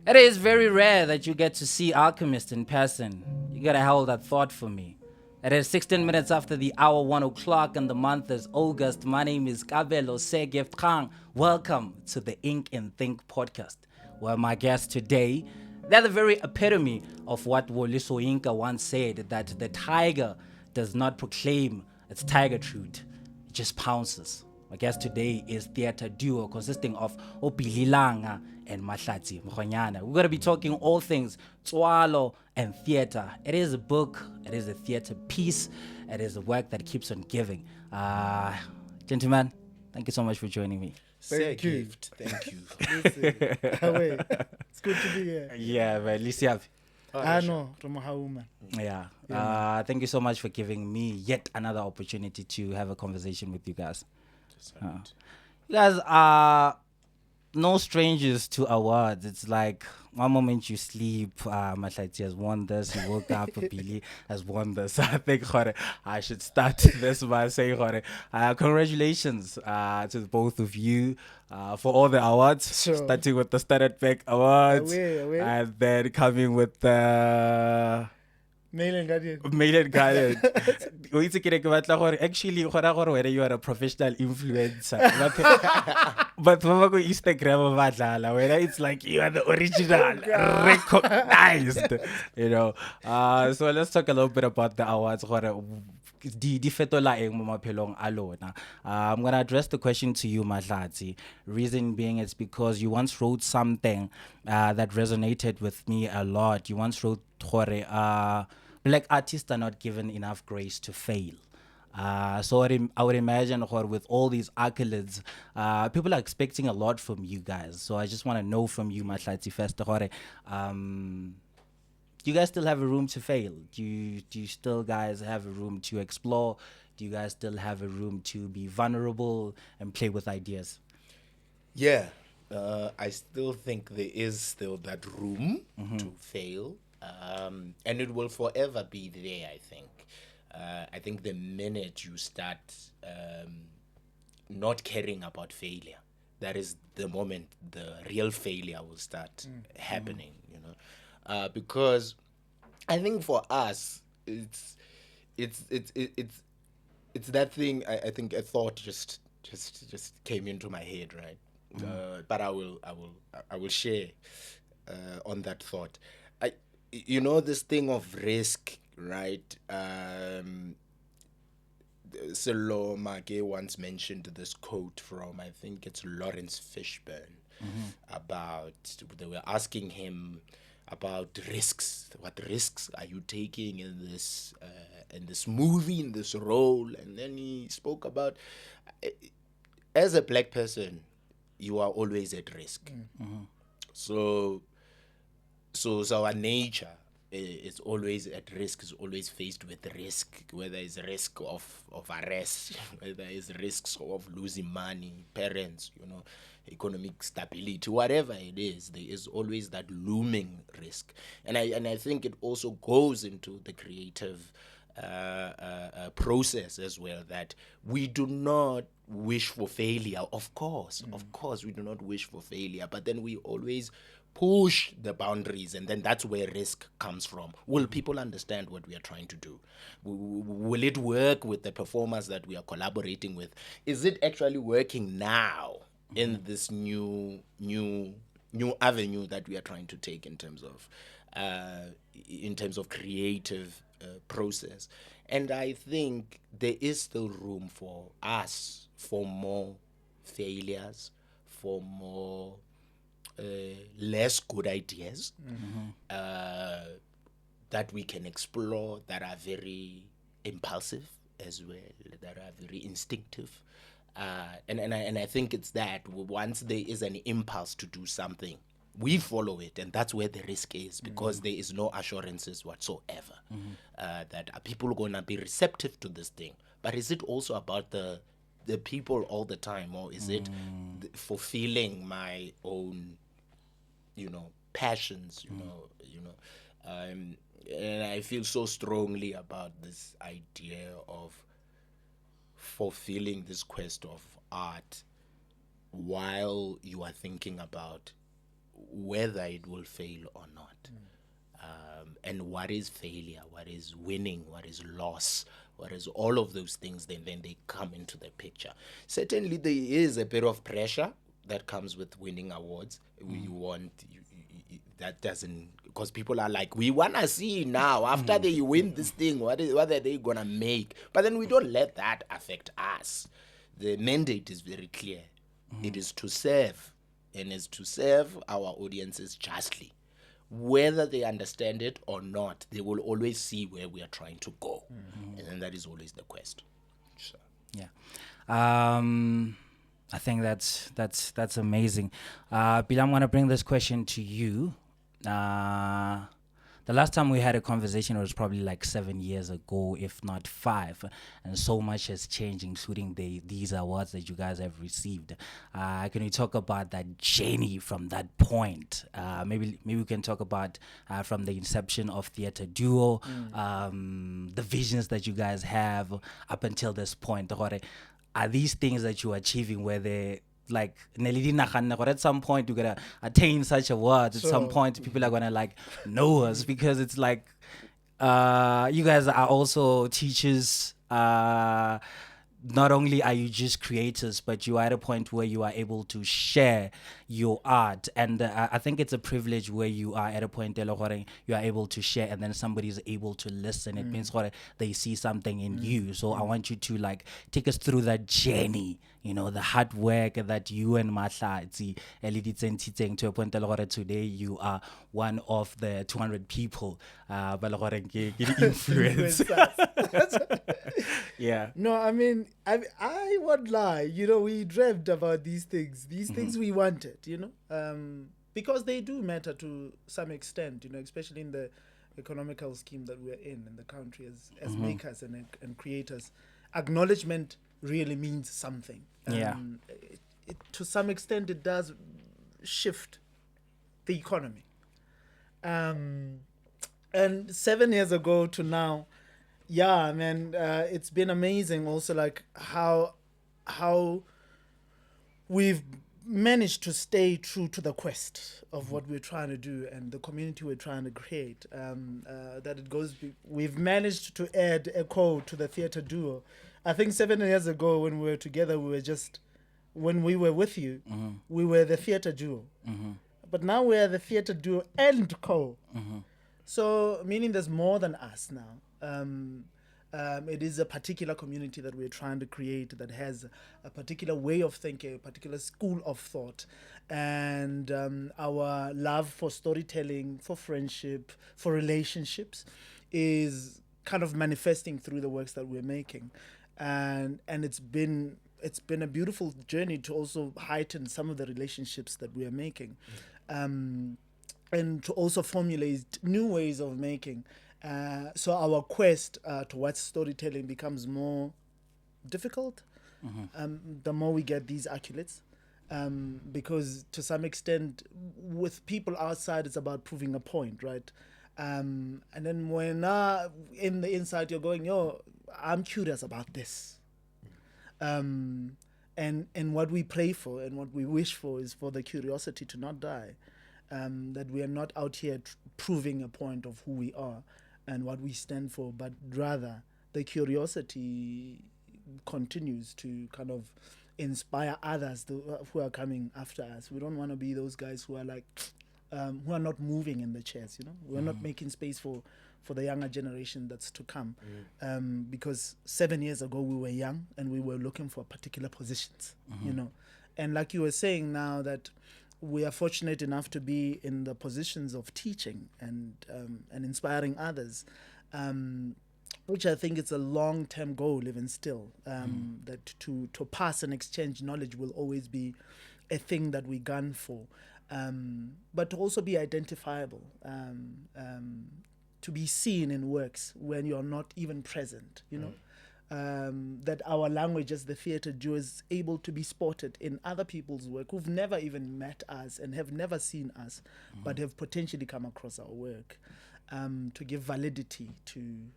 It is very rare that you get to see Alchemist in person. You gotta hold that thought for me. It is 16 minutes after the hour 1 o'clock and the month is August. My name is Kabelo SirGift Kang. Welcome to the Ink and Think podcast, where my guests today, they're the very epitome of what Woliso Inca once said, that the tiger does not proclaim its tiger truth, it just pounces. My guest today is theatre duo consisting of Langa and Mahlatsi Mokgonyana. We're going to be talking all things Tswalo and theatre. It is a book, it is a theatre piece, it is a work that keeps on giving. Gentlemen, thank you so much for joining me. Thank you. SirGift, thank you. Listen, it's good to be here. Yeah, but at least you have. I know, Tomohauma. Yeah. Thank you so much for giving me yet another opportunity to have a conversation with you guys. You guys are no strangers to awards. It's like one moment you sleep, Mahlatsi has won this, you woke up, Billy has won this. I think I should start this by saying congratulations to the both of you for all the awards, Sure. starting with the Standard Bank Awards Away. and then coming with the Male and Guardian. Maiden Garden. Actually, whether you are a professional influencer, but when go Instagram, whether it's like you are the original, recognized, you know. So let's talk a little bit about the awards. I'm gonna address the question to you, Mahlatsi. Reason being, it's because you once wrote something that resonated with me a lot. You once wrote, black artists are not given enough grace to fail. So I would imagine with all these accolades, people are expecting a lot from you guys. So I just want to know from you, Mahlatsi, first, do you guys still have a room to fail? Do you still guys have a room to explore? Do you guys still have a room to be vulnerable and play with ideas? Yeah, I still think there is still that room to fail, and it will forever be there, I think. I think the minute you start not caring about failure, that is the moment the real failure will start happening, because I think for us, it's that thing. I think a thought just came into my head, right? But I will share on that thought. This thing of risk, right? Silo Mage once mentioned this quote from, I think it's Lawrence Fishburne, about, they were asking him about risks. What risks are you taking in this movie, in this role? And then he spoke about, as a black person, you are always at risk. So our nature is always at risk, is always faced with risk, whether it's risk of arrest, whether it's risks of losing money, parents, economic stability, whatever it is, there is always that looming risk. And I think it also goes into the creative process as well, that we do not wish for failure. Of course, we do not wish for failure, but then we always push the boundaries, and then that's where risk comes from. Will people understand what we are trying to do? Will it work with the performers that we are collaborating with? Is it actually working now in this new avenue that we are trying to take in terms of creative process? And I think there is still room for us for more failures, for more less good ideas that we can explore, that are very impulsive as well, that are very instinctive. And I think it's that once there is an impulse to do something, we follow it, and that's where the risk is, because there is no assurances whatsoever that are people going to be receptive to this thing. But is it also about the people all the time, or is it fulfilling my own passions, and I feel so strongly about this idea of fulfilling this quest of art while you are thinking about whether it will fail or not. And what is failure, what is winning, what is loss, what is all of those things, then they come into the picture. Certainly there is a bit of pressure that comes with winning awards. You want, that doesn't, because people are like, we want to see now, after they win this thing, what are they going to make? But then we don't let that affect us. The mandate is very clear. It is to serve, and is to serve our audiences justly. Whether they understand it or not, they will always see where we are trying to go. And then that is always the quest. So. Yeah. I think that's amazing. Bill, I'm going to bring this question to you. The last time we had a conversation was probably like 7 years ago, if not 5, and so much has changed, including these awards that you guys have received. Can we talk about that journey from that point? Maybe we can talk about from the inception of Theatre Duo, the visions that you guys have up until this point. Are these things that you're achieving where they like at some point you're gonna attain such awards? At some point people are gonna like know us, because it's like you guys are also teachers. Not only are you just creators, but you are at a point where you are able to share your art. And I think it's a privilege where you are at a point where you are able to share, and then somebody is able to listen. It means they see something in you. So I want you to like take us through that journey, the hard work that you and Mahlatsi to a point where today you are one of the 200 people influence. Yeah. No, I mean, I won't lie. We dreamt about these things. These things we wanted, because they do matter to some extent, especially in the economical scheme that we're in the country as makers and creators. Acknowledgement really means something. To some extent, it does shift the economy. And 7 years ago to now, yeah, man, it's been amazing also, like how we've managed to stay true to the quest of what we're trying to do and the community we're trying to create. We've managed to add a code to the Theatre Duo. I think 7 years ago when we were together, when we were with you, we were the Theatre Duo. But now we're the Theatre Duo and co. So, meaning there's more than us now. It is a particular community that we're trying to create that has a particular way of thinking, a particular school of thought. And our love for storytelling, for friendship, for relationships is kind of manifesting through the works that we're making. And it's been a beautiful journey to also heighten some of the relationships that we are making. And to also formulate new ways of making. So our quest towards storytelling becomes more difficult the more we get these accolades. Because to some extent, with people outside, it's about proving a point, right? And then when in the inside, you're going, I'm curious about this. And what we pray for and what we wish for is for the curiosity to not die. That we are not out here proving a point of who we are and what we stand for, but rather the curiosity continues to kind of inspire others who are coming after us. We don't want to be those guys who are like, who are not moving in the chairs, We're not making space for the younger generation that's to come. Because 7 years ago we were young and we were looking for particular positions, And like you were saying now that we are fortunate enough to be in the positions of teaching and inspiring others, which I think is a long-term goal even still, that to pass and exchange knowledge will always be a thing that we gun for, but to also be identifiable, to be seen in works when you're not even present, that our language as the Theatre Duo is able to be spotted in other people's work who've never even met us and have never seen us, but have potentially come across our work, to give validity to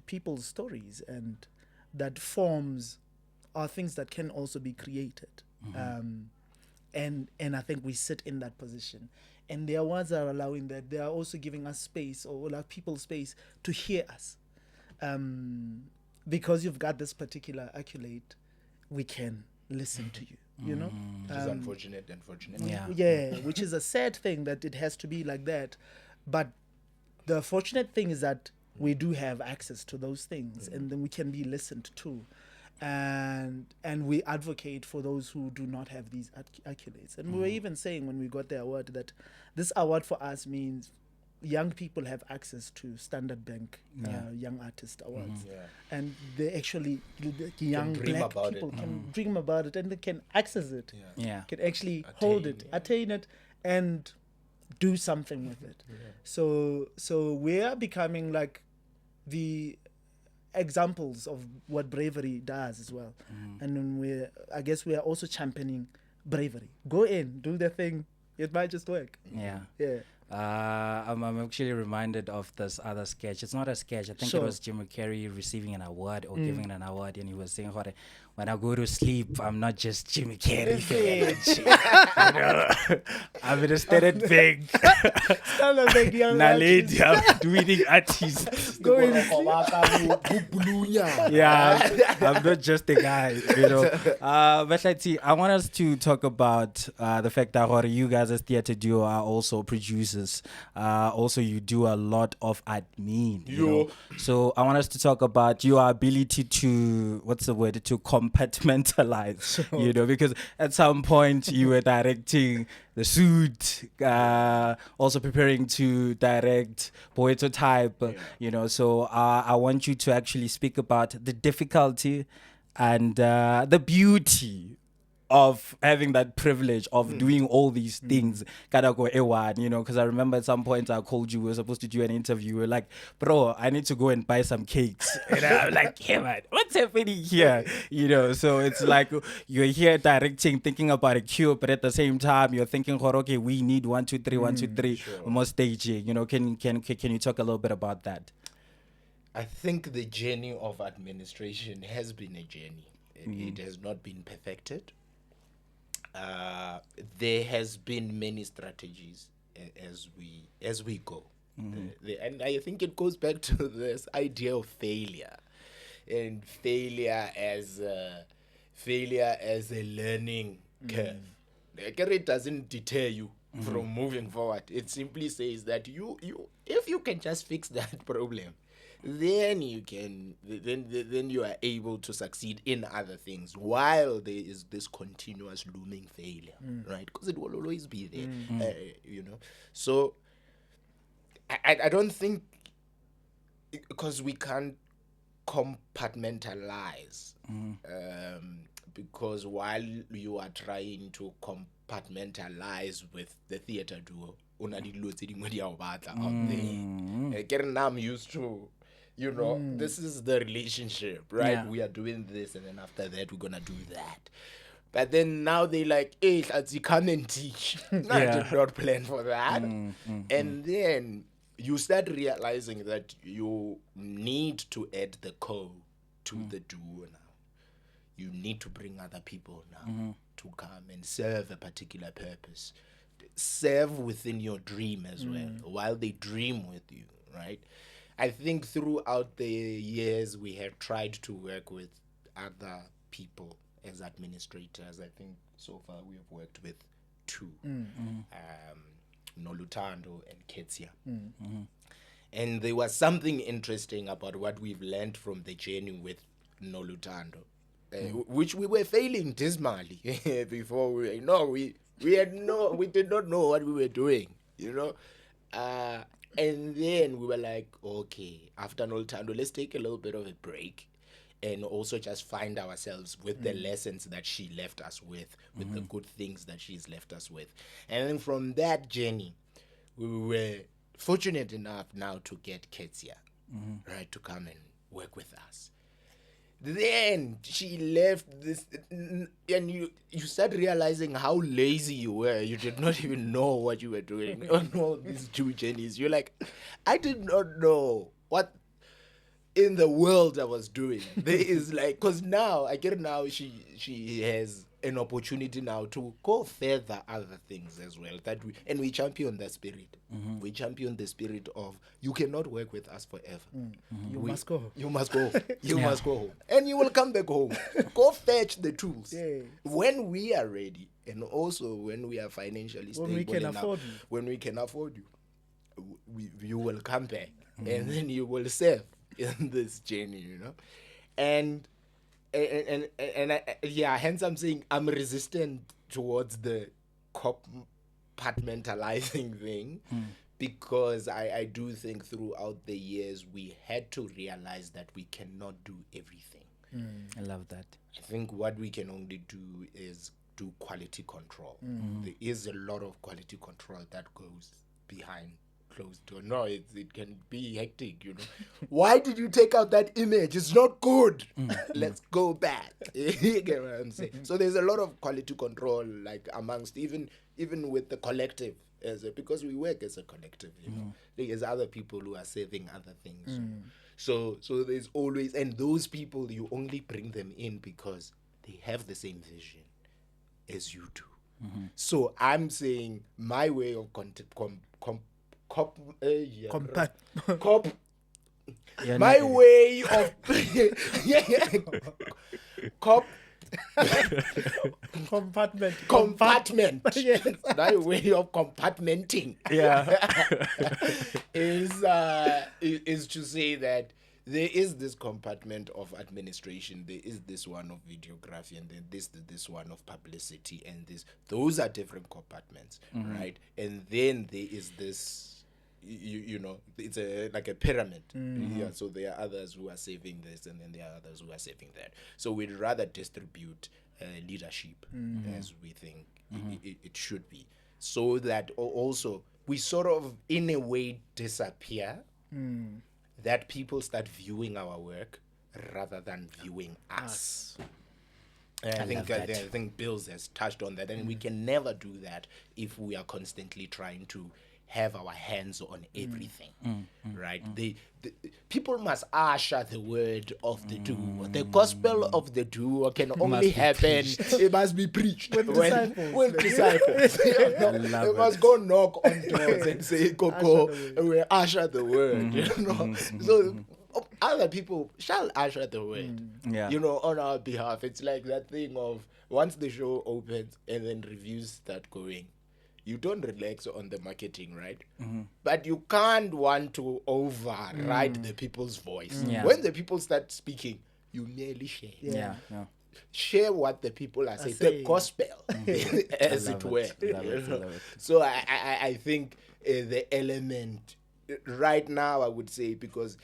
people's stories, and that forms are things that can also be created. and I think we sit in that position, and the awards are allowing that. They are also giving us space, or like people space to hear us, because you've got this particular accolade, we can listen to you. You know, Which is unfortunate. Yeah. which is a sad thing that it has to be like that, but the fortunate thing is that we do have access to those things, and then we can be listened to, and we advocate for those who do not have these accolades. And we were even saying when we got the award that this award for us means young people have access to Standard Bank Young Artist Awards, and they actually, the young dream black about people it. can dream about it, and they can access it, Yeah. can actually hold it, attain it, and do something with it. So we're becoming like the examples of what bravery does as well. And then I guess we are also championing bravery. Go in, do the thing. It might just work. Yeah. Yeah. I'm actually reminded of this other sketch. It's not a sketch. I think Sure. it was Jim Carrey receiving an award or giving an award, and he was saying, "When I go to sleep, I'm not just Jimmy Carrey. You know, I'm in a standard big Standard Bank Young naledi. Artist. I'm doing artist. Go in. Yeah, I'm not just a guy, you know. Mahlatsi, I want us to talk about the fact that you guys as theatre duo are also producers. Also, you do a lot of admin, you know. So I want us to talk about your ability to, what's the word, to compartmentalize, you know, because at some point you were directing The Suit, also preparing to direct Poeto Type, you know. So I want you to actually speak about the difficulty and the beauty of having that privilege of doing all these things. Kada go ewan, you know, because I remember at some point I called you, we were supposed to do an interview. We were like, bro, I need to go and buy some cakes. And I'm like, yeah, man, what's happening here? You know, so it's like you're here directing, thinking about a cue, but at the same time, you're thinking, okay, we need 1, 2, 3, 1, 2, 3, more staging. You know, can you talk a little bit about that? I think the journey of administration has been a journey. It has not been perfected. There has been many strategies as we go, and I think it goes back to this idea of failure, and failure as a learning curve. It doesn't deter you from moving forward. It simply says that you if you can just fix that problem, then you can then you are able to succeed in other things, while there is this continuous looming failure, right? Because it will always be there, you know. So I don't think, because we can't compartmentalize, because while you are trying to compartmentalize with the theatre duo, out there. I'm used to, you know, this is the relationship, right? Yeah. We are doing this, and then after that, we're gonna do that. But then now they like, hey, Latsi, come and teach. No, I did not plan for that. And then you start realizing that you need to add the co to the duo now. You need to bring other people now to come and serve a particular purpose. Serve within your dream as well, while they dream with you, right? I think throughout the years we have tried to work with other people as administrators. I think so far we have worked with 2, Nolutando and Ketsia. And there was something interesting about what we've learned from the journey with Nolutando, which we were failing dismally before. We did not know what we were doing, you know. And then we were like, okay, after Nolutando, let's take a little bit of a break, and also just find ourselves with the lessons that she left us with the good things that she's left us with. And then from that journey, we were fortunate enough now to get Ketsia, right, to come and work with us. Then she left this, and you start realizing how lazy you were. You did not even know what you were doing on all these 2 journeys. You're like, I did not know what in the world I was doing. There is like, because now I get it now, she has an opportunity now to go further other things as well. We champion that spirit. We champion the spirit of you cannot work with us forever. You must go. You must go. You must go home, and you will come back home. Go fetch the tools when we are ready, and also when we are financially stable. When we can afford you, you will come back, and then you will serve in this journey. And hence I'm saying I'm resistant towards the compartmentalizing thing, because I do think throughout the years we had to realize that we cannot do everything. I love that. I think what we can only do is do quality control. There is a lot of quality control that goes behind closed door. No, it can be hectic, Why did you take out that image? It's not good. Let's go back. You get what I'm saying? So there's a lot of quality control, like amongst even with the collective, because we work as a collective. There's other people who are saving other things. So there's always, and those people you only bring them in because they have the same vision as you do. So I'm saying my way of my way of compartment Yes. my way of compartmenting is to say that there is this compartment of administration, there is this one of videography, and then this one of publicity, and those are different compartments, right? And then there is this, it's like a pyramid. So there are others who are saving this, and then there are others who are saving that. So we'd rather distribute leadership as we think it should be, so that also we sort of in a way disappear, that people start viewing our work rather than viewing us. I think Bills has touched on that, and we can never do that if we are constantly trying to have our hands on everything, right? The people must usher the word of the duo. The gospel of the duo can only happen. It must be preached with disciples. They must go knock on doors and say, "Coco, we usher the word." So other people shall usher the word, on our behalf. It's like that thing of once the show opens and then reviews start going, you don't relax on the marketing, right? But you can't want to override the people's voice. When the people start speaking, you merely share. Share what the people are saying, the gospel, as it were. So I think the element right now, I would say, because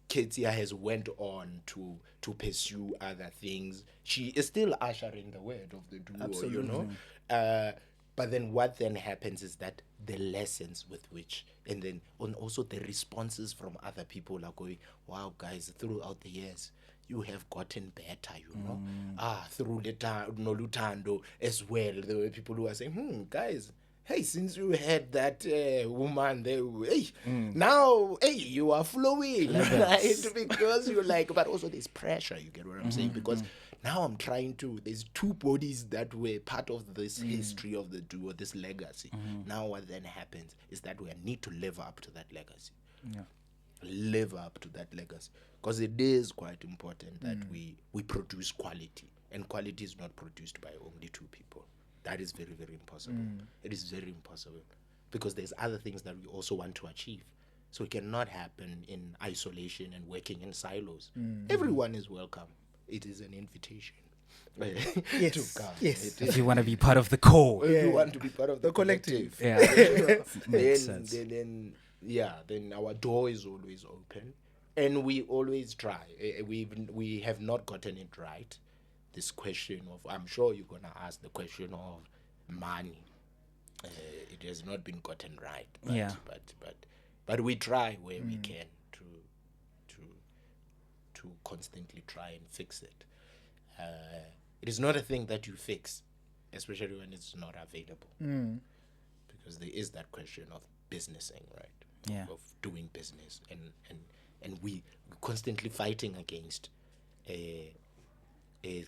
Ketia has went on to pursue other things, she is still ushering the word of the duo. Absolutely. But then what then happens is that the lessons with which, and then also the responses from other people are going, wow, guys, throughout the years, you have gotten better, through Nolutando as well. There were people who are saying, guys, hey, since you had that woman there, now, you are flowing, right? Because you're like, but also there's pressure, you get what I'm saying? Because now I'm trying to, there's two bodies that were part of this history of the duo, this legacy. Now what then happens is that we need to live up to that legacy. Live up to that legacy. Because it is quite important that we produce quality. And quality is not produced by only two people. That is very, very impossible. It is very impossible. Because there's other things that we also want to achieve. So it cannot happen in isolation and working in silos. Everyone is welcome. It is an invitation to come. Yes. If you want to be part of the core. If you want to be part of the collective. Makes sense. Then our door is always open. And we always try. We have not gotten it right. This question of, I'm sure you're going to ask the question of money. It has not been gotten right. But we try where we can to constantly try and fix it. It is not a thing that you fix, especially when it's not available. Because there is that question of businessing, right? Of doing business. And we constantly fighting against a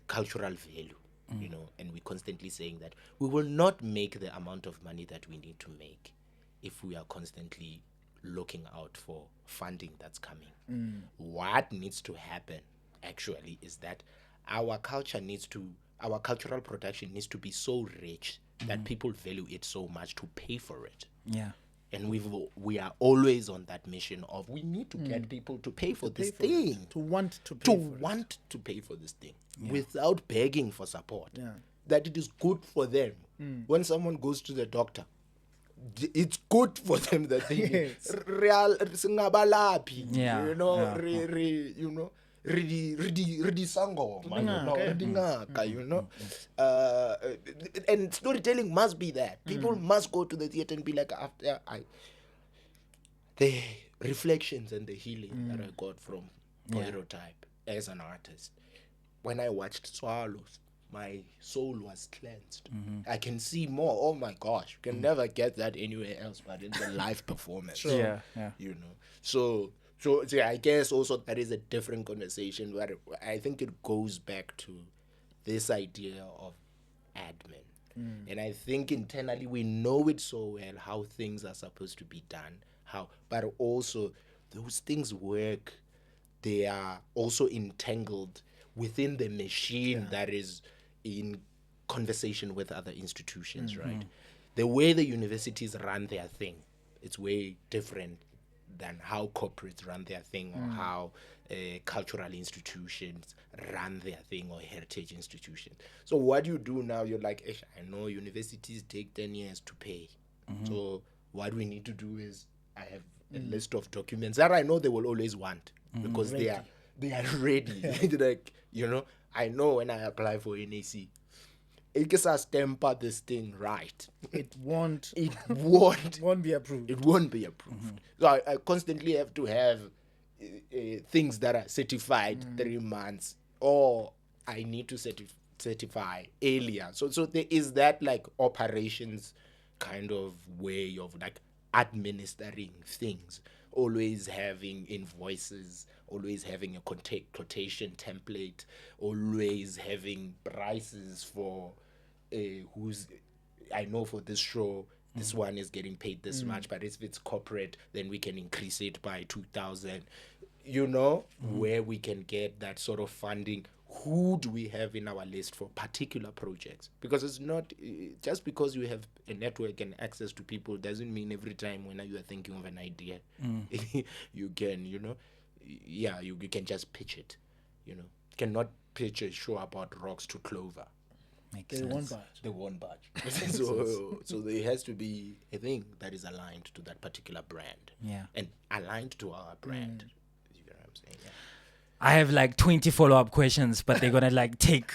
cultural value. you know, and we're constantly saying that we will not make the amount of money that we need to make if we are constantly looking out for funding that's coming. What needs to happen actually is that our cultural production needs to be so rich that people value it so much to pay for it. Yeah. And we are always on that mission of we need to get people to pay for this thing, to want to pay to for it. want to pay for this thing without begging for support. Yeah. That it is good for them. When someone goes to the doctor, it's good for them that they Yes. real singabalapi, Yeah, you know, yeah. you know, ridi sango, you know, Ngaka, ridi ngaka, you know. And storytelling must be that. People must go to the theater and be like, after the reflections and the healing that I got from Poerotype as an artist. When I watched Tswalo, my soul was cleansed. I can see more. Oh my gosh, you can never get that anywhere else but in the live performance. Yeah, yeah. You know. So I guess also that is a different conversation where I think it goes back to this idea of admin. And I think internally we know it so well how things are supposed to be done, but also those things work. They are also entangled within the machine that is in conversation with other institutions, right? The way the universities run their thing, it's way different than how corporates run their thing or how cultural institutions run their thing or heritage institutions. So what you do now, you're like, I know universities take 10 years to pay. So what we need to do is I have a list of documents that I know they will always want because they are ready. Like, you know, I know when I apply for NAC, it gets a stamp out this thing right. It won't It won't be approved. it won't be approved. So I constantly have to have things that are certified 3 months, or I need to certify earlier. So there is that like operations kind of way of like administering things, always having invoices, always having a quotation template, always having prices for who's, I know for this show this one is getting paid this much, but if it's corporate then we can increase it by 2,000, you know, where we can get that sort of funding. Who do we have in our list for particular projects? Because it's not just because you have a network and access to people doesn't mean every time when you are thinking of an idea you can, you know, you can just pitch it, you know. You cannot pitch a show about rocks to Clover. Makes They sense. won't budge. They won't budge. so there has to be a thing that is aligned to that particular brand. Yeah. And aligned to our brand. You know what I'm saying? Yeah. I have like 20 follow-up questions, but they're gonna like take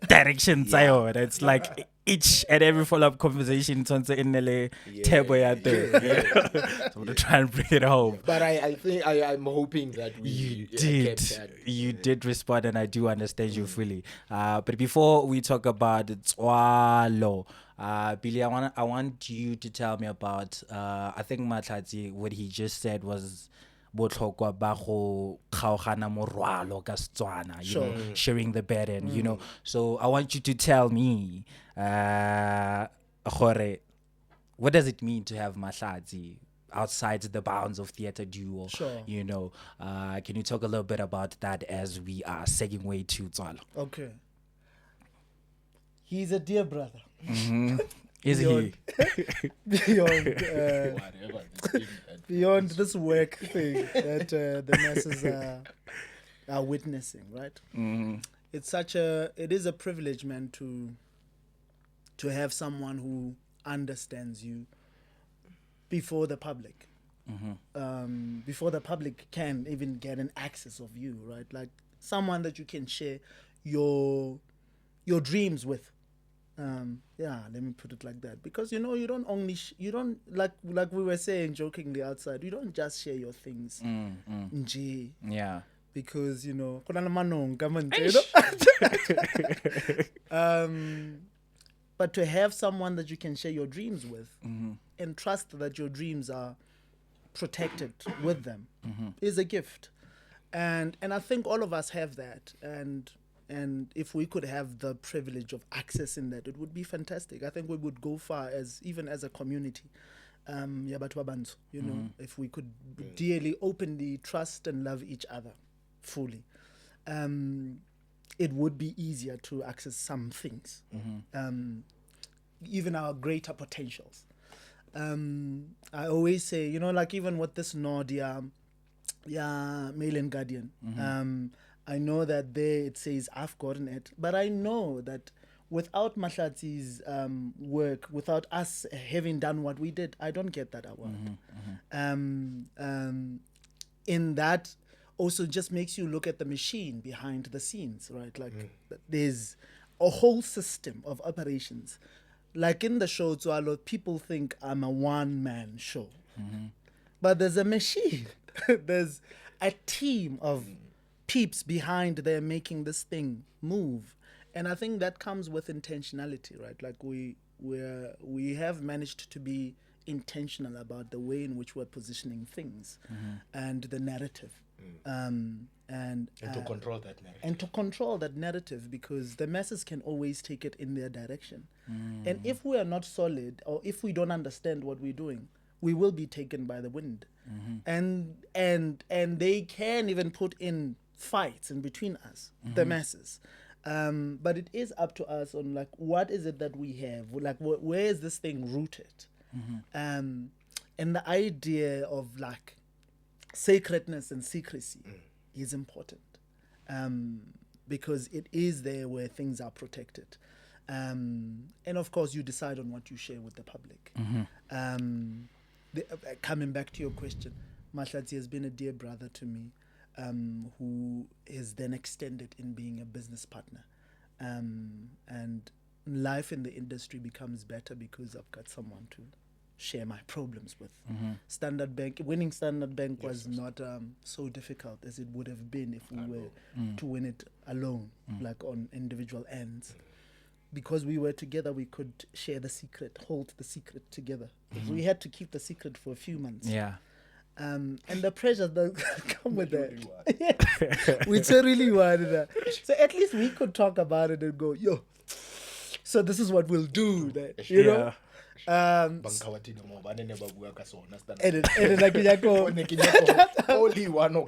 directions. It's like each and every follow-up conversation turns in a table out there. So I'm gonna try and bring it home. But I think I'm hoping that we kept that. You did respond, and I do understand you fully. But before we talk about Tswalo, Billy, I want you to tell me about. I think Mahlatsi, what he just said was botlhokwa ba go kgaogana morwalo ka Setswana, you know, sharing the burden, you know. So I want you to tell me, gore, what does it mean to have Mahlatsi outside the bounds of theater duo? Sure. You know, can you talk a little bit about that as we are segueing to Tswalo? Okay. He's a dear brother. Is he? Beyond Whatever this thing that- beyond this work thing that the masses are witnessing, right? It is a privilege, man, to have someone who understands you before the public, before the public can even get an access of you, right? Like someone that you can share your dreams with. Let me put it like that, because you know you don't only you don't like we were saying jokingly outside, you don't just share your things nje, Yeah. because you know kuna namanonka manje, you know? But to have someone that you can share your dreams with and trust that your dreams are protected with them is a gift, and I think all of us have that. And And if we could have the privilege of accessing that, it would be fantastic. I think we would go far even as a community. Ya batho ba bantsho, you know, if we could dearly, openly trust and love each other fully, it would be easier to access some things, even our greater potentials. I always say, you know, like even with this nod, Mail and Guardian, I know that there it says I've gotten it, but I know that without Mahlatsi's work, without us having done what we did, I don't get that award. In that also just makes you look at the machine behind the scenes, right? Like there's a whole system of operations. Like in the show Tswalo, people think I'm a one-man show. But there's a machine. There's a team of peeps behind there making this thing move. And I think that comes with intentionality, right? Like we have managed to be intentional about the way in which we're positioning things and the narrative. And to control that narrative. And to control that narrative, because the masses can always take it in their direction. And if we are not solid, or if we don't understand what we're doing, we will be taken by the wind. And they can even put in fights in between us, the masses. But it is up to us on like, what is it that we have? Like, where is this thing rooted? And the idea of like sacredness and secrecy is important, because it is there where things are protected. And of course, you decide on what you share with the public. Coming back to your question, Mahlatsi has been a dear brother to me, who is then extended in being a business partner. And life in the industry becomes better because I've got someone to share my problems with. Winning Standard Bank was not so difficult as it would have been if we were to win it alone, like on individual ends. Because we were together, we could share the secret, hold the secret together. We had to keep the secret for a few months. And the pressure that come with that. We really wanted that. So at least we could talk about it and go, yo, so this is what we'll do. That, you know? Only one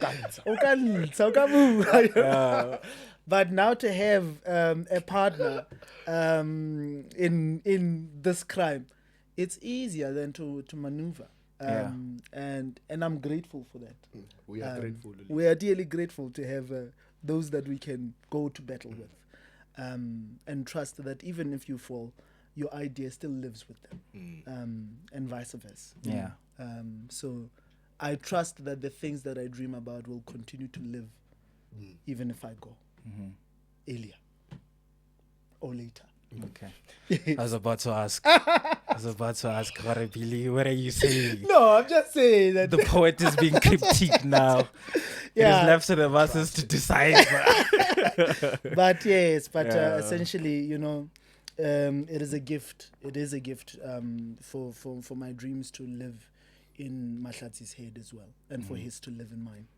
But now to have a partner in this crime, it's easier than to maneuver. And I'm grateful for that. We are grateful. We are dearly grateful to have those that we can go to battle with, and trust that even if you fall, your idea still lives with them, and vice versa. So I trust that the things that I dream about will continue to live, even if I go earlier or later. Okay. I was about to ask, Billy, what are you saying? No, I'm just saying that the poet is being cryptic now. It is left to the masses to decide. But yes, essentially, you know, it is a gift. It is a gift for my dreams to live in Mahlatsi's head as well, and for his to live in mine.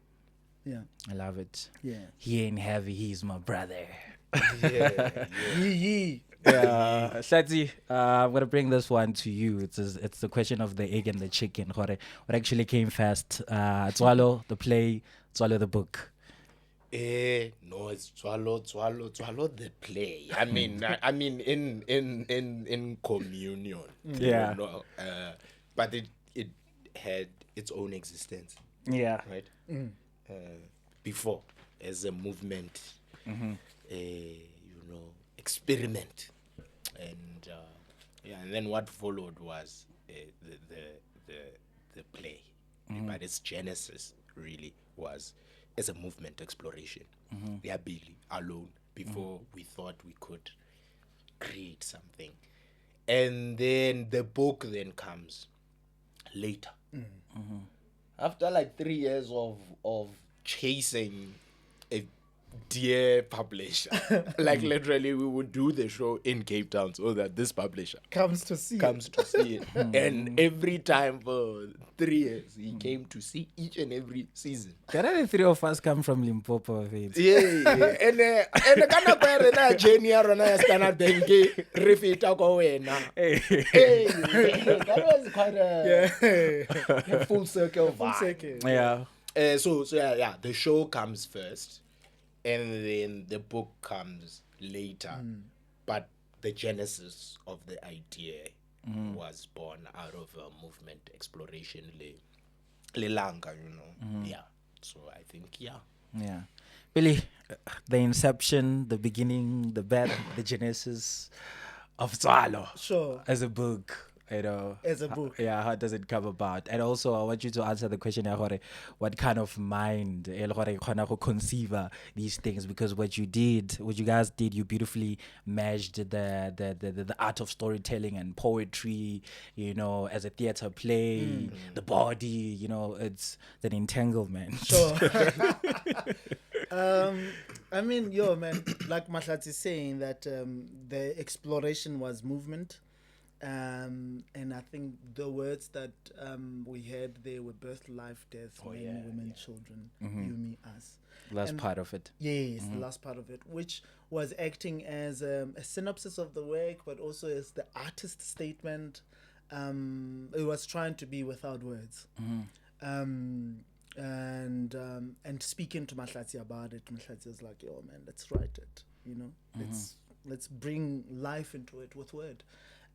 Yeah, I love it. Yeah, he ain't heavy. He's my brother. Hlatsi, I'm gonna bring this one to you. It's the question of the egg and the chicken. What actually came first? Tswalo the play, Tswalo the book. No, it's Tswalo the play. I mean, in communion. Yeah. You know, but it had its own existence. Yeah. Right. Before, as a movement, experiment, and and then what followed was the play. But its genesis really was as a movement exploration. Billy alone, before we thought we could create something, and then the book then comes later. After like 3 years of chasing a dear publisher. Like literally we would do the show in Cape Town so that this publisher Comes to see. comes to see it. And every time for 3 years he came to see each and every season. Can the three of us come from Limpopo? Vince? Yeah. And kana kwa rena Jenny ya rona ya Standard Bank refita kwa wena. Hey, that was quite a full circle vibe. Yeah. So yeah, the show comes first, and then the book comes later. But the genesis of the idea was born out of a movement exploration, Langa, Yeah. So I think Yeah. Billy, the inception, the beginning, the birth, the genesis of Tswalo Sure. as a book. As a book. Yeah, how does it come about? And also, I want you to answer the question, what kind of mind conceive these things? Because what you guys did, you beautifully meshed the art of storytelling and poetry, as a theater play, the body, it's an entanglement. Sure. I mean, man, like Mahlatsi is saying that the exploration was movement. And I think the words that we had there were birth, life, death, men, women, children, you, me, us. Last part of it. Yes, the last part of it, which was acting as a synopsis of the work, but also as the artist statement. It was trying to be without words. And speaking to Mahlatsi about it, Mahlatsi was like, "Yo, man, let's write it. Let's bring life into it with word."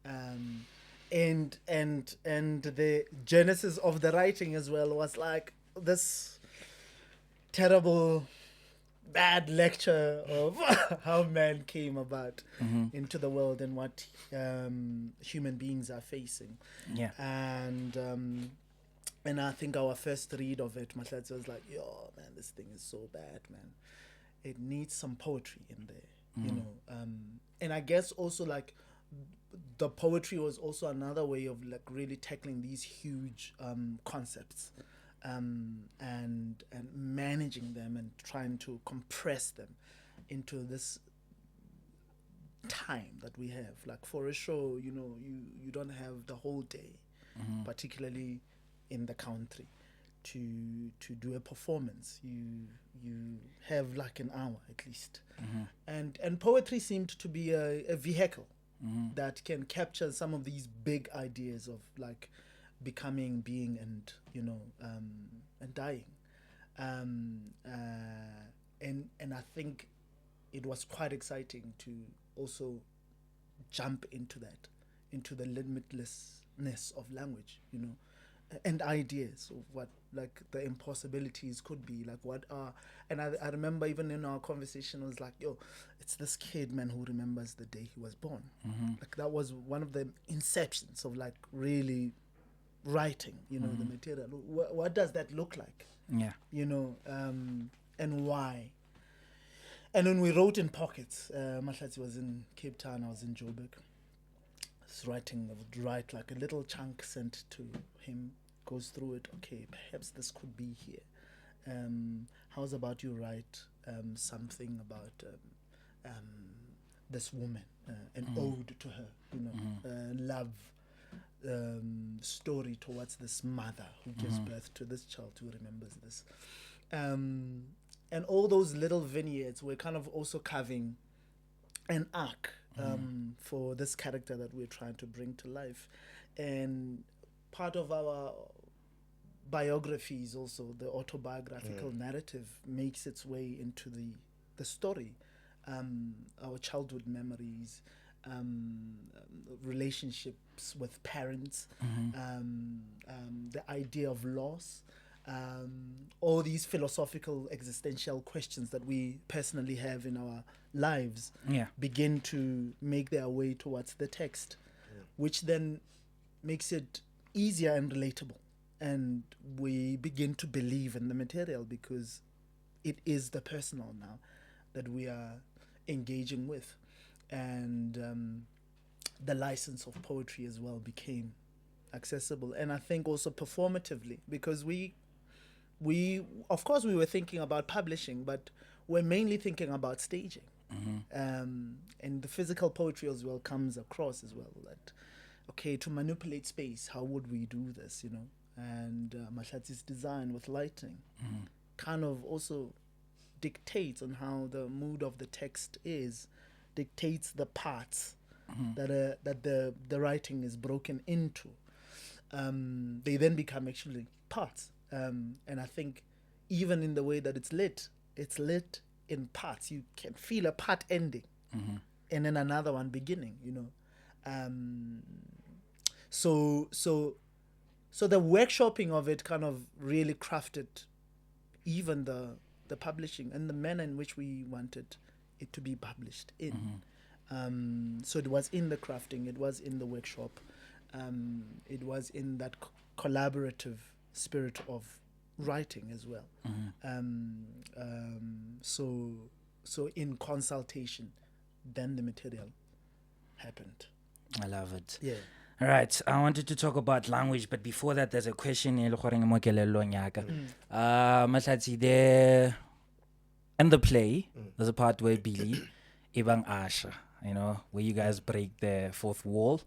And the genesis of the writing as well was like this terrible bad lecture of how man came about into the world and what human beings are facing. Yeah. And I think our first read of it, Mahlatsi was like, "Yo, man, this thing is so bad, man. It needs some poetry in there, And I guess also like the poetry was also another way of like really tackling these huge concepts and managing them and trying to compress them into this time that we have. Like for a show, you don't have the whole day, particularly in the country, to do a performance. You have like an hour at least, and poetry seemed to be a vehicle that can capture some of these big ideas of like becoming, being, and and dying, and I think it was quite exciting to also jump into the limitlessness of language, and ideas of what like the impossibilities could be, like what are. And I remember even in our conversation, it was like, "Yo, it's this kid, man, who remembers the day he was born." Like that was one of the inceptions of like really writing, the material. What does that look like? Yeah. And why? And when we wrote in pockets, Mahlatsi was in Cape Town, I was in Joburg. I would write like a little chunk, sent to him, goes through it. Okay, perhaps this could be here. How's about you write something about this woman, an ode to her, love story towards this mother who gives birth to this child who remembers this. And all those little vignettes were kind of also carving an arc for this character that we're trying to bring to life. And part of our biographies also, the autobiographical narrative makes its way into the story. Our childhood memories, relationships with parents, the idea of loss, all these philosophical existential questions that we personally have in our lives begin to make their way towards the text, which then makes it easier and relatable. And we begin to believe in the material because it is the personal now that we are engaging with. And the license of poetry as well became accessible. And I think also performatively, because we of course we were thinking about publishing, but we're mainly thinking about staging. And the physical poetry as well comes across as well. That, okay, to manipulate space, how would we do this, And Mahlatsi's design with lighting kind of also dictates on how the mood of the text dictates the parts that the writing is broken into. They then become actually parts. And I think even in the way that it's lit in parts. You can feel a part ending and then another one beginning, So the workshopping of it kind of really crafted even the publishing and the manner in which we wanted it to be published in. So it was in the crafting, it was in the workshop, it was in that collaborative spirit of writing as well. So in consultation, then the material happened. I love it. Yeah. All right, I wanted to talk about language, but before that, there's a question. Mahlatsi, there in the play, there's a part where Billy, Ibang Asha, where you guys break the fourth wall,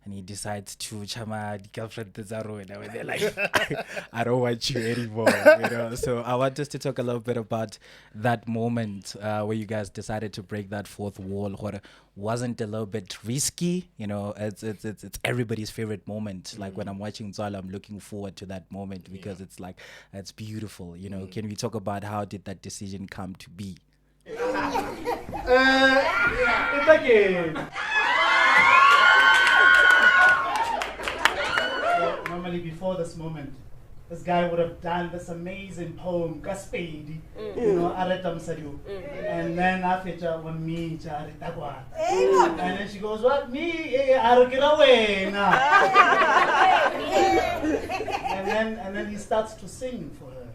and he decides to chama the girlfriend Tezaro, and they're like, I don't want you anymore, So I want us to talk a little bit about that moment where you guys decided to break that fourth wall. What wasn't a little bit risky, it's everybody's favorite moment. Like when I'm watching Tswalo, I'm looking forward to that moment because it's like, it's beautiful, Can we talk about how did that decision come to be? It's again. Normally before this moment, this guy would have done this amazing poem, Gaspedi, Aretam Sadu. And then after when me, and then she goes, what, me? I'll get away now. and then he starts to sing for her.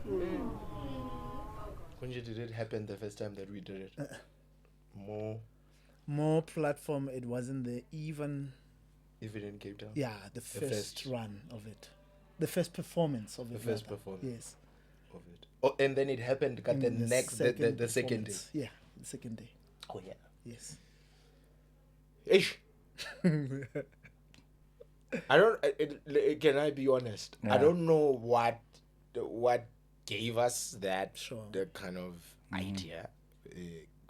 When did it happen the first time that we did it? More platform, it wasn't the even in Cape Town? Yeah, the first run of it. The first performance of it. The first performance? Yes. Of it. Oh, and then it happened the second day? Yeah, the second day. Oh, yeah. Yes. Ish. I don't, can I be honest? Yeah. I don't know what gave us that the kind of idea.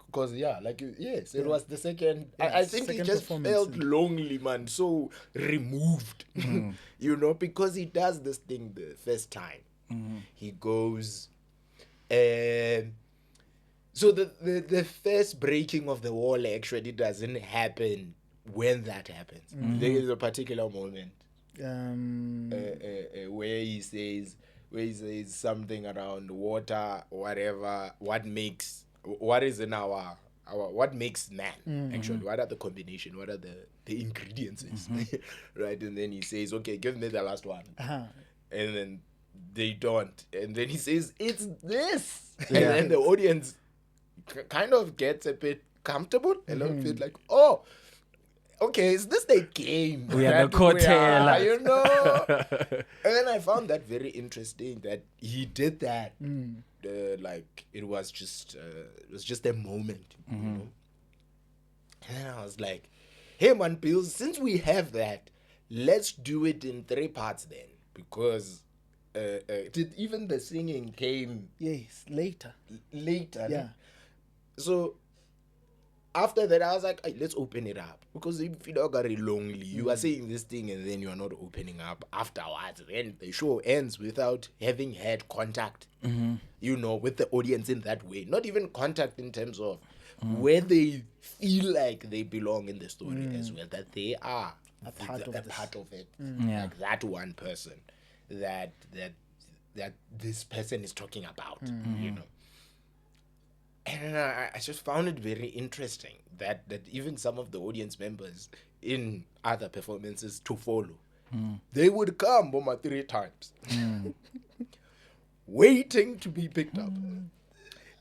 Because it was the second. I think he just felt lonely, man, so removed, because he does this thing the first time. He goes, so the first breaking of the wall actually doesn't happen when that happens. There is a particular moment where he says something around water, whatever. What is in our what makes man actually? What are the combination? What are the ingredients? Right? And then he says, okay, give me the last one. And then they don't. And then he says, it's this. And then the audience kind of gets a bit comfortable, a little bit like, oh, okay, is this the game? We are the cocktail, And then I found that very interesting that he did that. It was just a moment, And then I was like, hey man, Pills, since we have that, let's do it in 3 parts then, because even the singing came later. Yeah. So after that, I was like, hey, let's open it up. Because if you don't get lonely, you are saying this thing and then you are not opening up afterwards. Then the show ends without having had contact, with the audience in that way. Not even contact in terms of where they feel like they belong in the story as well. That they are a part of it. Like that one person that this person is talking about, And I just found it very interesting that even some of the audience members in other performances to follow, they would come 3 times, waiting to be picked up.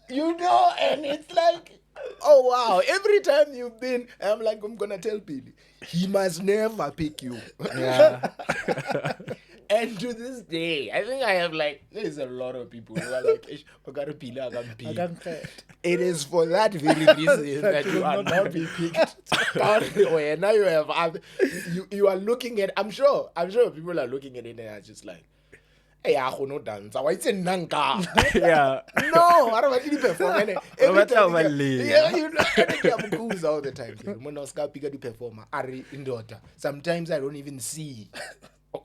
And it's like, oh wow, every time you've been, I'm like, I'm going to tell Billy, he must never pick you. Yeah. And to this day, I think I have like, there's a lot of people who are like, "Eish, Magarapila, I can pick." It is for that very reason that you are not being picked. Or now you have you are looking at, I'm sure people are looking at it and are just like, hey, I don't dance. Why it's a nanka? Yeah. No, I don't want to perform. What Every about time Lee? you know, I'm cool all the time. When I was pick the performer, sometimes I don't even see.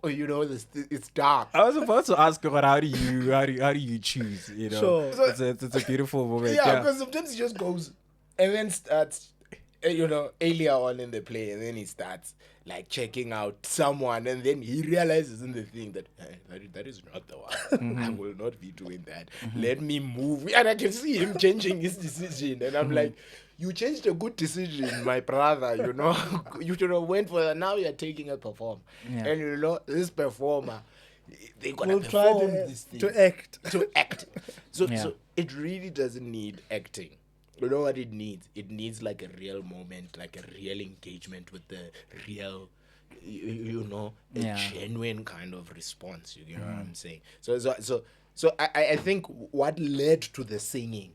You know, it's dark. I was about to ask about how do you choose? You know, Sure. So- it's a beautiful moment. Yeah, because sometimes he just goes and then starts, you know, earlier on in the play, and then he starts like checking out someone, and then he realizes in the thing that that is not the one. I will not be doing that. Let me move, and I can see him changing his decision, and I'm like, you changed a good decision, my brother. You know, you should have went for that. Now you're taking a perform, Yeah. and you know this performer, they gonna We'll try perform this thing to act. to act. So Yeah. so it really doesn't need acting. You know what it needs? It needs like a real moment, like a real engagement with the real, you know, a Yeah. genuine kind of response. You know what I'm saying? So I think what led to the singing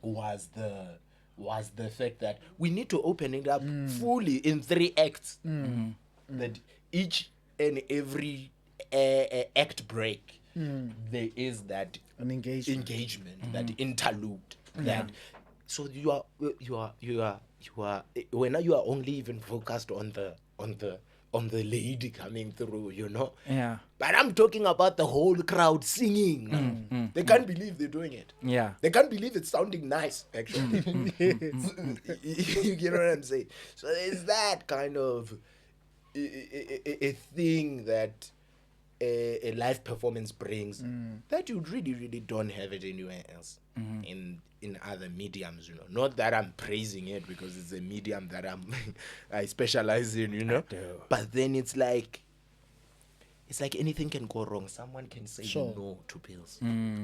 was the fact that we need to open it up fully in 3 acts. That each and every act break, there is that An engagement. that interlude, that so you are when you are only even focused on the lady coming through, you know. Yeah. But I'm talking about the whole crowd singing. They can't believe they're doing it. Yeah. They can't believe it's sounding nice, actually. You know what I'm saying? So there's that kind of a thing that a live performance brings that you really, really don't have it anywhere else in other mediums, you know. Not that I'm praising it because it's a medium that I specialize in, you know. But then it's like anything can go wrong. Someone can say Sure. no to pills.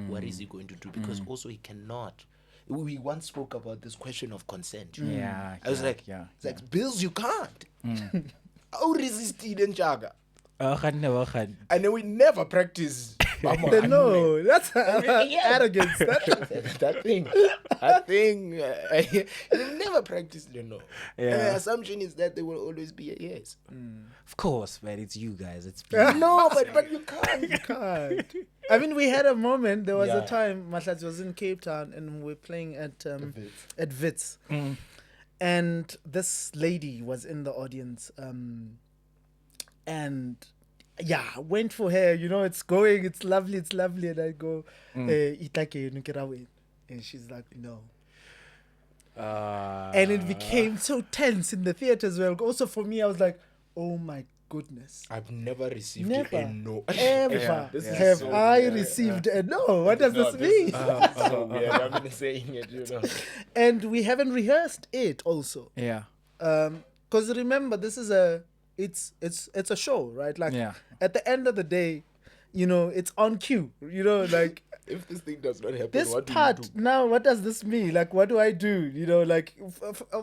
What is he going to do? Because also he cannot. We once spoke about this question of consent. You know? Yeah. I was yeah, like, yeah. it's like, bills you can't. How resisted in Chaga? And then we never practice. No, that's arrogance. That thing, you never practice, you know. And the Yeah. assumption is that there will always be a yes. Of course, man. It's you guys. It's No, but you can't. God. I mean, we had a moment. There was Yeah. a time Mahlatsi was in Cape Town and we were playing at Wits. And this lady was in the audience. And yeah, went for her. You know, it's lovely. And I go, "Itake nukirawe." And she's like, no. And it became so tense in the theater as well. Also for me, I was like, oh my goodness. I've never received Never, a no. ever This is have so I weird. received a no. What does this mean? So weird. I've been saying it, you know. And we haven't rehearsed it also. Yeah. Because remember, this is it's a show, right? Like Yeah. at the end of the day, you know, it's on cue. You know, like If this thing does not happen, this what do part you do? now, what does this mean? Like, what do I do? You know, like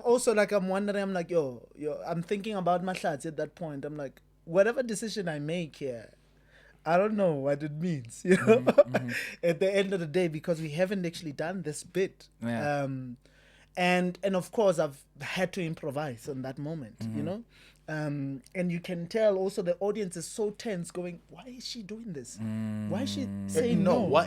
also like I'm wondering. I'm like, yo, I'm thinking about Mahlatsi at that point. I'm like, whatever decision I make here, I don't know what it means. You know, at the end of the day, because we haven't actually done this bit. Yeah. And of course I've had to improvise on that moment, you know. And you can tell also the audience is so tense going, why is she doing this? Why is she saying no? Why?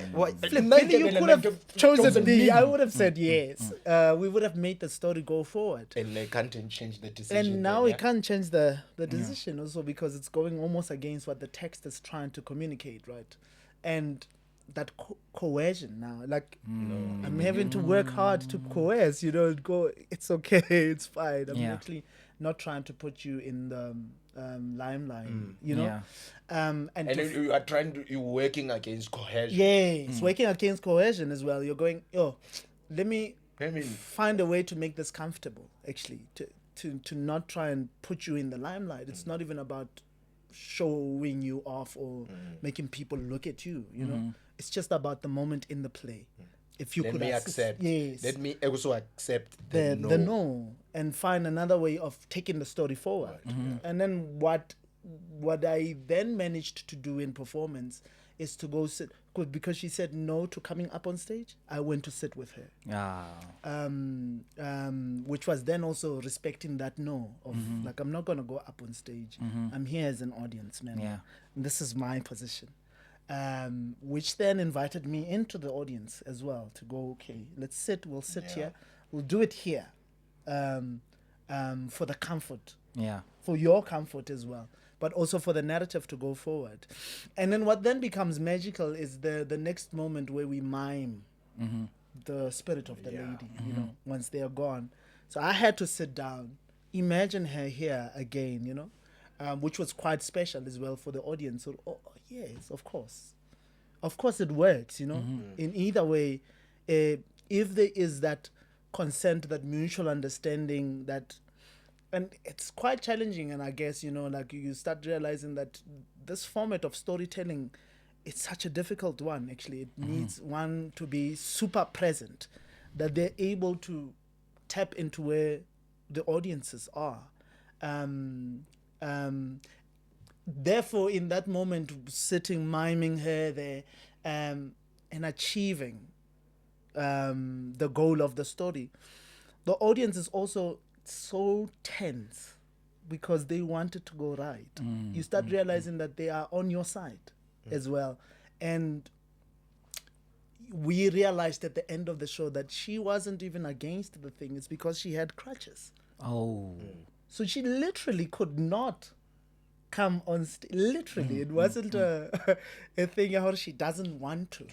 Flip, maybe you could have chosen me. I would have said yes. We would have made the story go forward. And they can't change the decision. And now then, we yeah? can't change the decision also because it's going almost against what the text is trying to communicate, right? And that coercion now, like I'm having to work hard to coerce, you know, go, it's okay, it's fine. I'm Yeah. actually not trying to put you in the limelight, you know. Yeah. And And to then you are you're working against cohesion. yes, working against coercion as well. You're going, let me I mean, find a way to make this comfortable, actually, to not try and put you in the limelight. It's not even about showing you off or making people look at you, you know. It's just about the moment in the play. If you let could me assist- accept. yes, Let me also accept the no and find another way of taking the story forward. And then what what I then managed to do in performance is to go sit, because she said no to coming up on stage. I went to sit with her, which was then also respecting that no of like, I'm not gonna go up on stage. I'm here as an audience member. Yeah. And this is my position. Which then invited me into the audience as well to go, okay, let's sit, we'll sit here, we'll do it here, for the comfort, for your comfort as well, but also for the narrative to go forward. And then what then becomes magical is the next moment where we mime the spirit of the lady, you know, once they are gone. So I had to sit down, imagine her here again, you know, which was quite special as well for the audience. So, yes, of course it works, you know. In either way, if there is that consent, that mutual understanding, that, and it's quite challenging. And I guess, you know, like, you start realizing that this format of storytelling, it's such a difficult one. Actually, it needs one to be super present, that they're able to tap into where the audiences are. Therefore, in that moment, sitting, miming her there, and achieving the goal of the story, the audience is also so tense because they want it to go right. You start realizing that they are on your side as well. And we realized at the end of the show that she wasn't even against the thing. It's because she had crutches. So she literally could not come on stage. Literally, it wasn't a thing how she doesn't want to.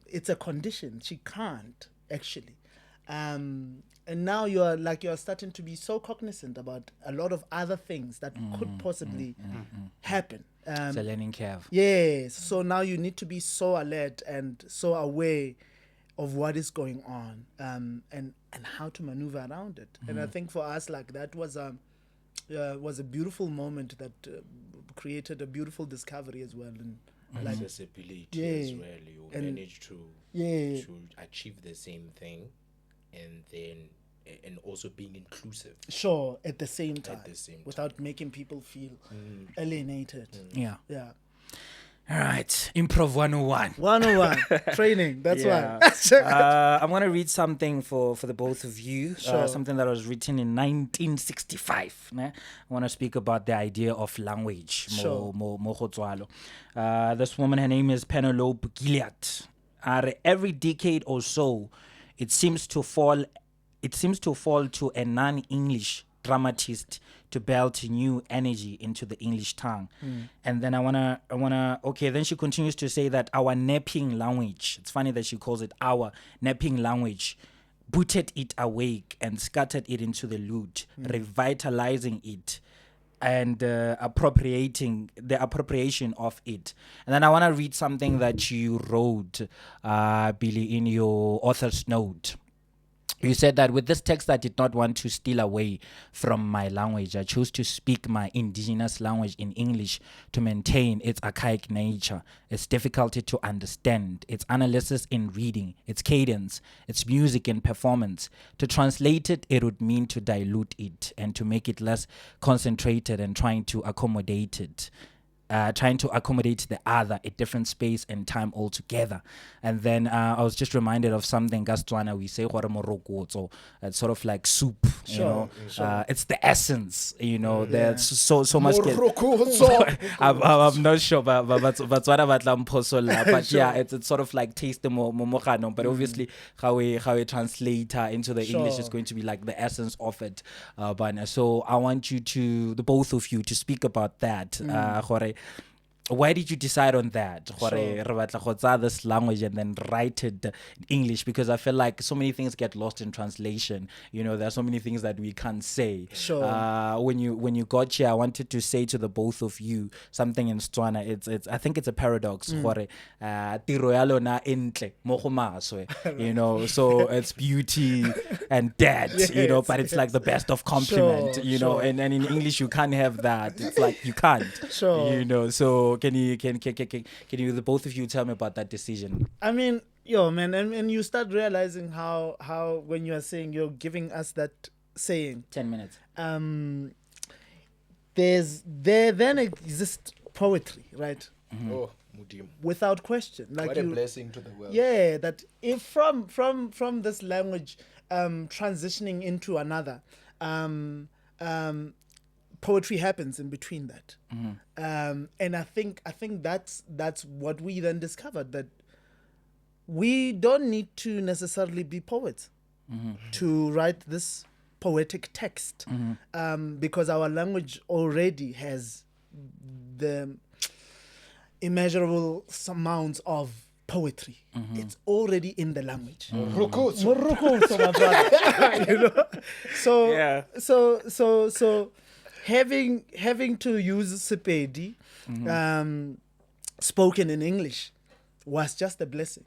It's a condition. She can't, actually. And now you're starting to be so cognizant about a lot of other things that could possibly happen. It's a learning curve. Yes. So now you need to be so alert and so aware of what is going on, and how to maneuver around it. And I think for us, like, that was a beautiful moment that created a beautiful discovery as well. And like, accessibility as well. You managed to achieve the same thing, and also being inclusive. Sure, at the same time, without making people feel alienated. Yeah. Yeah. All right, Improv 101. 101 training. That's why. I'm going to read something for the both of you. Sure. Something that was written in 1965. Ne? I want to speak about the idea of language. Sure. Mo Tswalo. This woman, her name is Penelope Gilliard. Every decade or so, it seems to fall to a non-English dramatist to belt new energy into the English tongue. And then I wanna then she continues to say that our napping language, it's funny that she calls it our napping language, booted it awake and scattered it into the lute, revitalizing it and appropriation of it. And then I want to read something that you wrote, Billy, in your author's note. You said that with this text, I did not want to steal away from my language. I chose to speak my indigenous language in English to maintain its archaic nature, its difficulty to understand, its analysis in reading, its cadence, its music in performance. To translate it, it would mean to dilute it and to make it less concentrated and trying to accommodate the other, a different space and time altogether. And then I was just reminded of something, Tswana, we say, so it's sort of like soup, you know. It's the essence, you know. There's so much. I'm not sure, but what yeah, it's sort of like taste the momogano. But obviously, how we translate into the English is going to be like the essence of it. So I want you to, the both of you, to speak about that. Why did you decide on that? This language and then write it in English, because I feel like so many things get lost in translation. You know, there are so many things that we can't say. When you got here, I wanted to say to the both of you something in Tswana. It's I think it's a paradox. Tiro ya lona entle mo go maswe. You know, so it's beauty and death. You know, but it's like the best of compliment. You know, and in English you can't have that. It's like you can't. You know, so. Can you the both of you tell me about that decision? I mean, man, and you start realizing how when you are saying, you're giving us that saying 10 minutes. there then exists poetry, right? Oh, Mudim. Without question. Like What a blessing to the world. Yeah, that if from this language transitioning into another, poetry happens in between that. And I think that's what we then discovered, that we don't need to necessarily be poets to write this poetic text, because our language already has the immeasurable amounts of poetry. It's already in the language. Rukusu. Murukusu, my brother. You know? So Yeah. so having to use Sepedi spoken in English was just a blessing,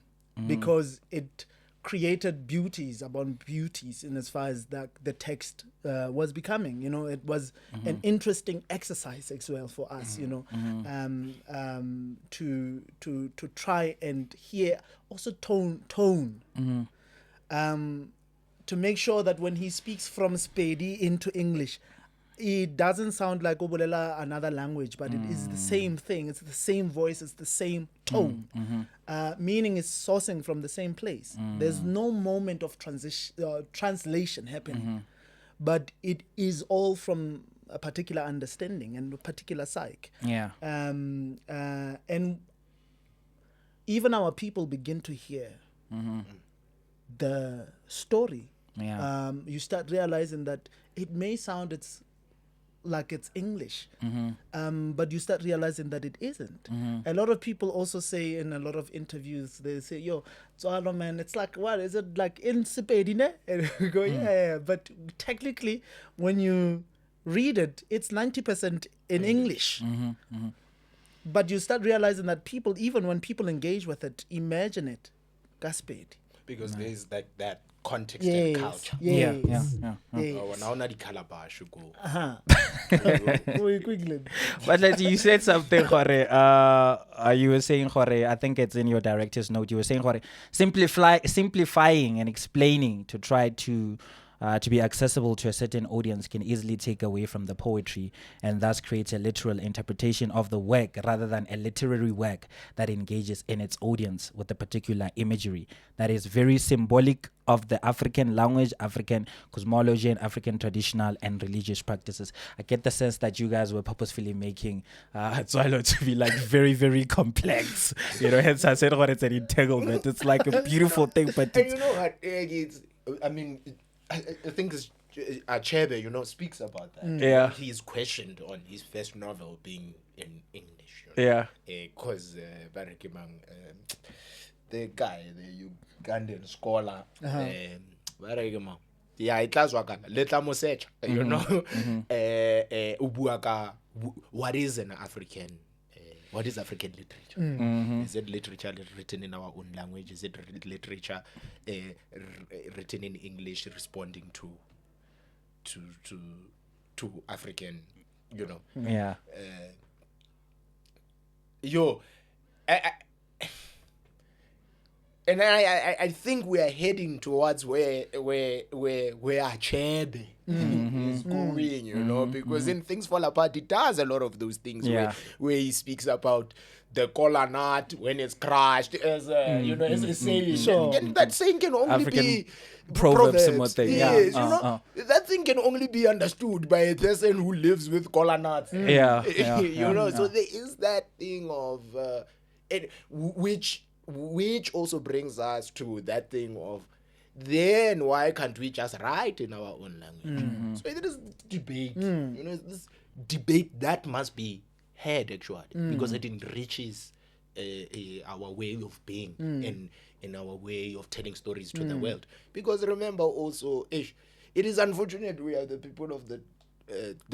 because it created beauties upon beauties in as far as that the text was becoming. You know, it was an interesting exercise as well for us. You know, to try and hear also tone, to make sure that when he speaks from Sepedi into English, it doesn't sound like Obolela another language, but it is the same thing. It's the same voice. It's the same tone. Meaning is sourcing from the same place. There's no moment of translation happening, but it is all from a particular understanding and a particular psyche. Yeah. And even our people begin to hear the story. Yeah. You start realizing that it may sound like it's English, but you start realizing that it isn't. A lot of people also say in a lot of interviews, they say, "Yo, Tswalo, man, it's like, what is it like in Sepedi, ne?" And we go, yeah, but technically, when you read it, it's 90% in English. But you start realizing that people, even when people engage with it, imagine it, Gaspedi. Because there's that context and culture. Yes. Oh, now not the calabash you go. But like you said something, Jorge. You were saying, Jorge, I think it's in your director's note. You were saying, Jorge, simplifying and explaining to try to be accessible to a certain audience can easily take away from the poetry, and thus creates a literal interpretation of the work rather than a literary work that engages in its audience with a particular imagery that is very symbolic of the African language, African cosmology, and African traditional and religious practices. I get the sense that you guys were purposefully making Tswalo to be like very, very complex. You know, hence I said, "Oh, it's an entanglement." It's like a beautiful thing, but And you know what? I think it's Achebe, you know, speaks about that. Yeah. He's questioned on his first novel being in English. You know? yeah. Because the guy, the Ugandan scholar, yeah, it was Letla Mosecha, you know, Ubuaka, what is an African? What is African literature? Is it literature written in our own language? Is it literature written in English, responding to African, you know? Yeah. I think we are heading towards where Achebe is going, you know, because then things fall apart. It does a lot of those things where he speaks about the kola nut when it's crushed as you know, as a saying. Sure. And that saying can only African be proverbs and what they- Yes, yeah, you know, that thing can only be understood by a person who lives with kola nuts. Yeah, You know, so there is that thing of which also brings us to that thing of, then why can't we just write in our own language? So it is debate, you know, this debate that must be had actually, because it enriches our way of being and our way of telling stories to the world. Because remember also, it is unfortunate we are the people of the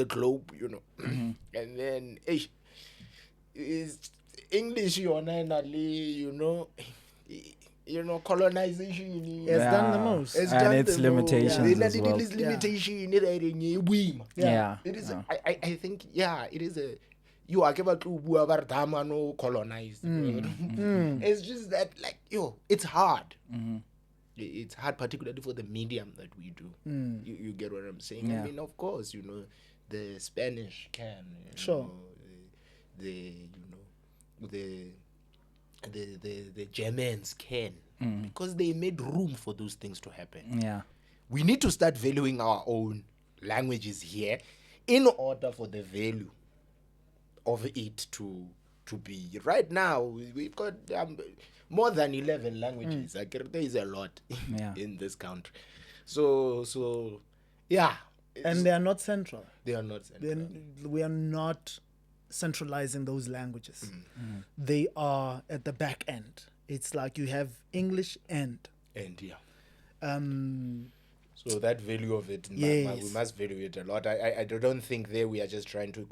globe, you know, and then is English, you know, colonization Has done the most. has And done its the limitations most. as well. It is limitation. Yeah. It is. I think. Yeah. It is a. You are able to no colonized. It's just that, like, it's hard. It's hard, particularly for the medium that we do. You get what I'm saying? Yeah. I mean, of course, you know, the Spanish can, Sure. the Germans can, because they made room for those things to happen. Yeah. We need to start valuing our own languages here in order for the value of it to be. Right now, we've got more than 11 languages. Like, there is a lot Yeah. in this country. So yeah. And they are not central. They are not central. We are not centralizing those languages. They are at the back end. It's like you have English and And yeah. um, So that value of it, Yes. we must value it a lot. I don't think there we are just trying to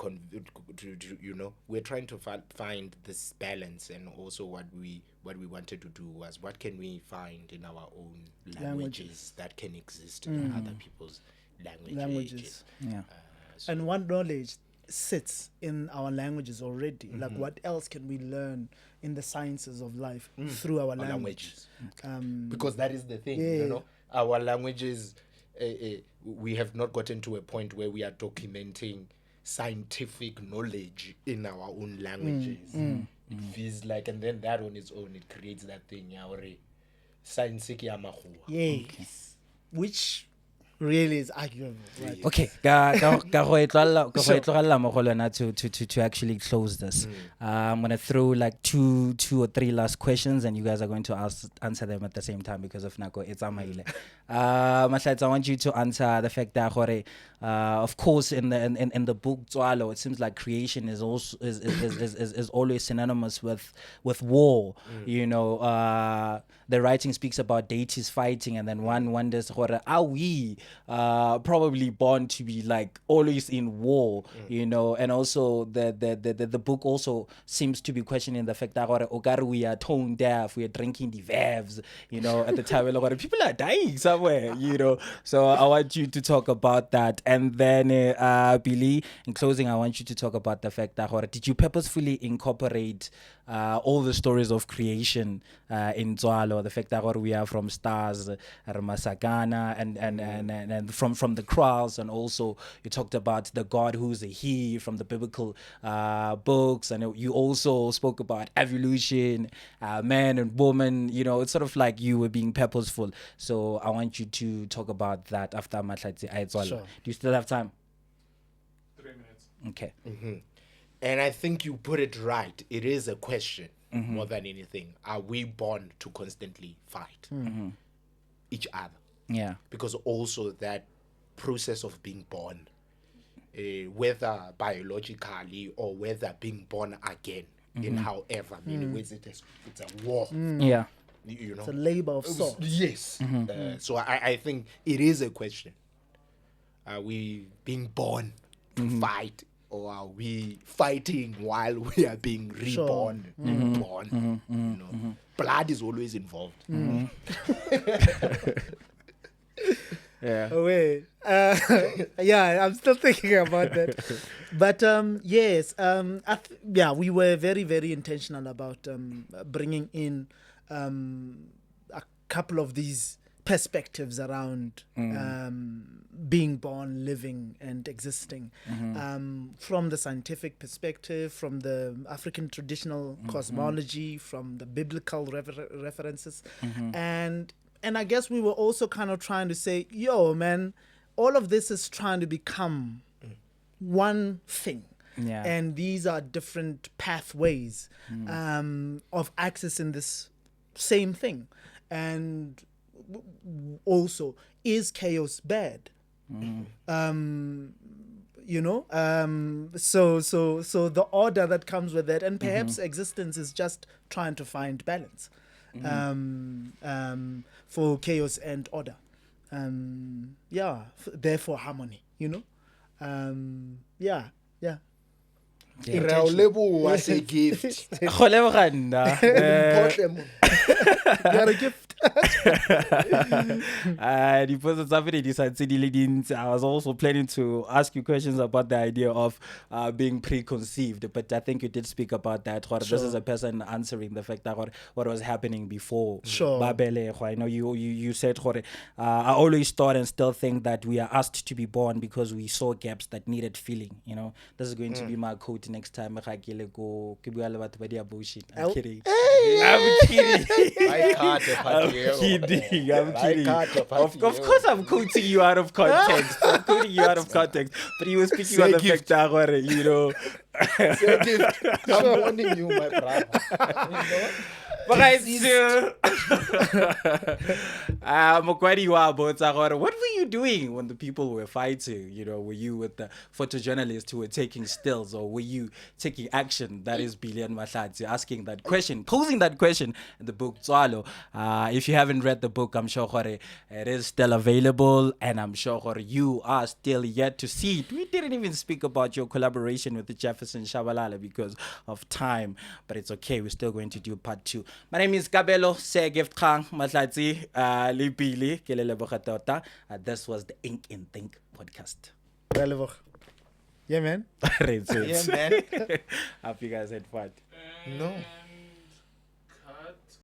we're trying to find this balance, and also what we wanted to do was what can we find in our own languages that can exist in other people's languages. languages. Yeah. And what knowledge sits in our languages already? Like, what else can we learn in the sciences of life through our languages? Because that is the thing, Yeah. our languages, we have not gotten to a point where we are documenting scientific knowledge in our own languages. It feels like, and then that on its own, it creates that thing, science. Yes. Which really is arguable. Right? Okay, ka go e tlogella mo go lona to actually close this. I'm gonna throw like two or three last questions, and you guys are going to answer them at the same time because of Nako. It's amaile. Mahlatsi, I want you to answer the fact that of course in the book Tswalo, it seems like creation is also is always synonymous with war. The writing speaks about deities fighting, and then one wonders, are we probably born to be like always in war? And also the book also seems to be questioning the fact that we are tone deaf, we are drinking the verbs, at the time people are dying somewhere, So I want you to talk about that, and then Billy, in closing, I want you to talk about the fact that did you purposefully incorporate all the stories of creation in Tswalo, the fact that we are from stars, Ramasagana, and from the cross, and also you talked about the God who's a he from the biblical books, and you also spoke about evolution, man and woman. It's sort of like you were being purposeful. So I want you to talk about that after Mahlatsi Tswalo. Sure. Do you still have time? 3 minutes. Okay. And I think you put it right. It is a question more than anything. Are we born to constantly fight each other? Yeah. Because also that process of being born, whether biologically or whether being born again, in however many ways it's a war. Yeah. It's a labor of sorts. Yes. So I think it is a question. Are we being born to fight, or are we fighting while we are being reborn and born? Blood is always involved. Yeah. Oh, wait. Yeah, I'm still thinking about that. But yes, we were very, very intentional about bringing in a couple of these perspectives around being born, living, and existing, from the scientific perspective, from the African traditional cosmology, from the biblical references, and I guess we were also kind of trying to say, yo, man, all of this is trying to become one thing. Yeah. And these are different pathways of accessing this same thing. And also, is chaos bad? So the order that comes with that, and perhaps existence is just trying to find balance for chaos and order. Therefore harmony, yeah. Raulebo was a gift. Go leboga nna. You're a gift. I was also planning to ask you questions about the idea of being preconceived, but I think you did speak about that. This is a person answering the fact that what was happening before. Sure. I know you said I always thought and still think that we are asked to be born because we saw gaps that needed filling. This is going to be my quote next time. I'm kidding. I'm kidding. Of course, I'm quoting you out of context. But you were speaking on the fact that, SirGift, I'm warning you, my brother. But I still. What were you doing when the people were fighting? Were you with the photojournalists who were taking stills, or were you taking action? That is Langa and Mahlatsi asking that question, posing that question in the book Tswalo. If you haven't read the book, I'm sure it is still available, and I'm sure you are still yet to see it. We didn't even speak about your collaboration with the Jefferson Shabalala because of time, but it's okay. We're still going to do part 2. My name is SirGift Mahlatsi Lipili Kelele tota. This was the Ink and Think podcast. Yeah, man. Yeah, man. I hope you guys had fun. No.